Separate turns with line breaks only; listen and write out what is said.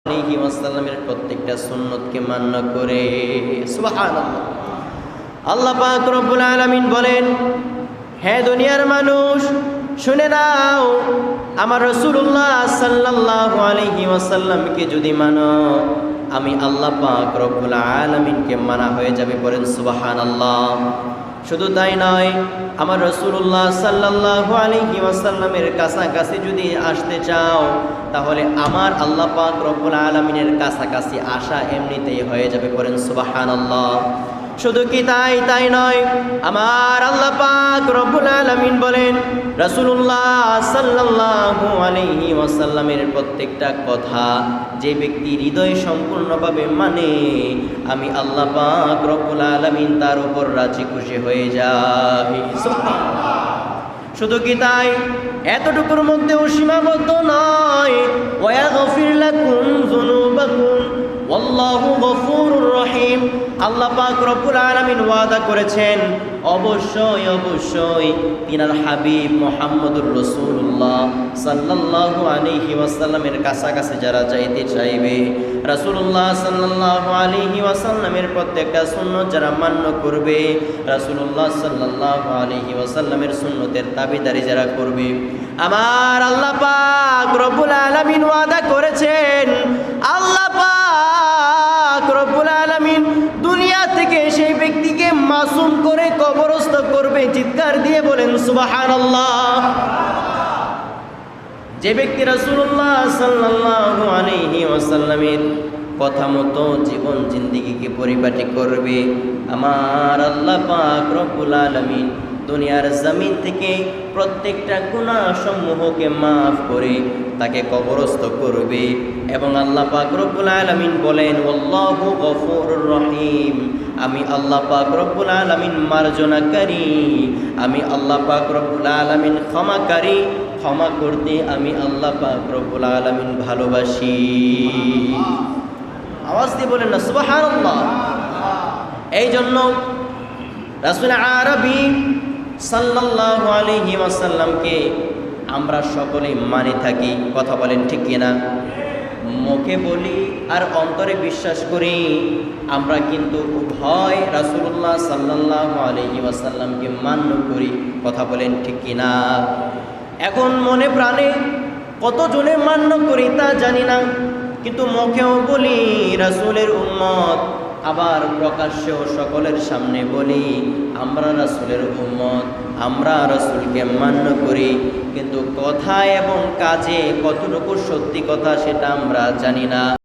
আলাইহি ওয়াসাল্লামের প্রত্যেকটা সুন্নতকে মান্য করে। সুবহানাল্লাহ। আল্লাহ পাক রব্বুল আলামিন বলেন, হে দুনিয়ার মানুষ শুনে নাও, আমার রাসূলুল্লাহ সাল্লাল্লাহু আলাইহি ওয়াসাল্লামকে যদি মানো, আমি আল্লাহ পাক রব্বুল আলামিনকে মানা হয়ে যাবে। বলেন সুবহানাল্লাহ। শুধু তাই নয়, আমার রাসূলুল্লাহ সাল্লাল্লাহু আলাইহি ওয়াসাল্লামের কাছাকাছি যদি আসতে চাও, তাহলে আমার আল্লাহ পাক রব্বুল আলামিনের কাছাকাছি আসা এমনিতেই হয়ে যাবে। বলেন সুবহানাল্লাহ। শুধু কি তাই নয়, আমার আল্লাহ পাক রব্বুল আলামিন বলেন, রাসূলুল্লাহ সাল্লাল্লাহু আলাইহি ওয়াসাল্লামের প্রত্যেকটা কথা যে ব্যক্তি হৃদয় সম্পূর্ণভাবে মানে, আমি আল্লাহ পাক রব্বুল আলামিন তার উপর রাজি খুশি হয়ে যাই। সুবহানাল্লাহ। শুধু কি তাই, এতটুকুর মধ্যেও সীমাবদ্ধ নয়, ওয়াগফির লাকুম যুনুবাকুম ওয়াল্লাহু গফুরুর রহিম। আল্লাহ পাক রব্বুল আলামিন ওয়াদা করেছেন, অবশ্যই তিনার হাবিব মুহাম্মদুর রাসূলুল্লাহ সাল্লাল্লাহু আলাইহি ওয়াসাল্লামের কাছাকাছি যারা যাইতে চাইবে, রাসূলুল্লাহ সাল্লাল্লাহু আলাইহি ওয়াসাল্লামের প্রত্যেকটা সুন্নাত যারা মান্য করবে, রাসূলুল্লাহ সাল্লাল্লাহু আলাইহি ওয়াসাল্লামের সুন্নতের দাবিদারি যারা করবে, আমার আল্লাহ পাক রব্বুল আলামিন ওয়াদা করেছেন, আল্লাহ পাক রব্বুল আলামিন দুনিয়া থেকে সেই ব্যক্তিকে মাসুম করে কবরস্থ করবে। চিৎকার দিয়ে বলেন সুবহানাল্লাহ। যে ব্যক্তি রাসূলুল্লাহ সাল্লাল্লাহু আলাইহি ওয়াসাল্লামের কথা মতো জীবন জিন্দেগিকে পরিপাটি করবে, আমার আল্লাহ পাক রব্বুল আলামিন দুনিয়ার জমিন থেকে প্রত্যেকটা গুনাহ সমূহকে মাফ করে তাকে কবরস্থ করবে। এবং আল্লাহ পাক রব্বুল আলামিন বলেন, আল্লাহু গফুরুর রহিম, আমি আল্লাহ পাক রব্বুল আলামিন মার্জনাকারী, আমি আল্লাহ পাক রব্বুল আলামিন ক্ষমাকারী, ক্ষমা করতে আমি আল্লাহ পাক রব্বুল আলামিন ভালোবাসি। আওয়াজ দিয়ে বলেন না সুবহানাল্লাহ। এই জন্য রাসূল আরবি সাল্লাল্লাহু আলাইহি ওয়াসাল্লামকে আমরা সকলেই মানে থাকি। কথা বলেন ঠিক কিনা? মুখে বলি আর অন্তরে বিশ্বাস করি, আমরা কিন্তু উভয় রাসূলুল্লাহ সাল্লাল্লাহু আলাইহি ওয়াসাল্লামকে মান্য করি। কথা বলেন ঠিক কিনা? এখন মনে প্রাণে কতজনে মান্য করি তা জানি না, কিন্তু মুখেও বলি রাসূলের উম্মত, আবার প্রকাশ্যেও সকলের সামনে বলি আমরা রাসূলের উম্মত, আমরা রাসূলকে মান্য করি, কিন্তু কথা এবং কাজে কতটুকু সত্যি কথা সেটা আমরা জানি না।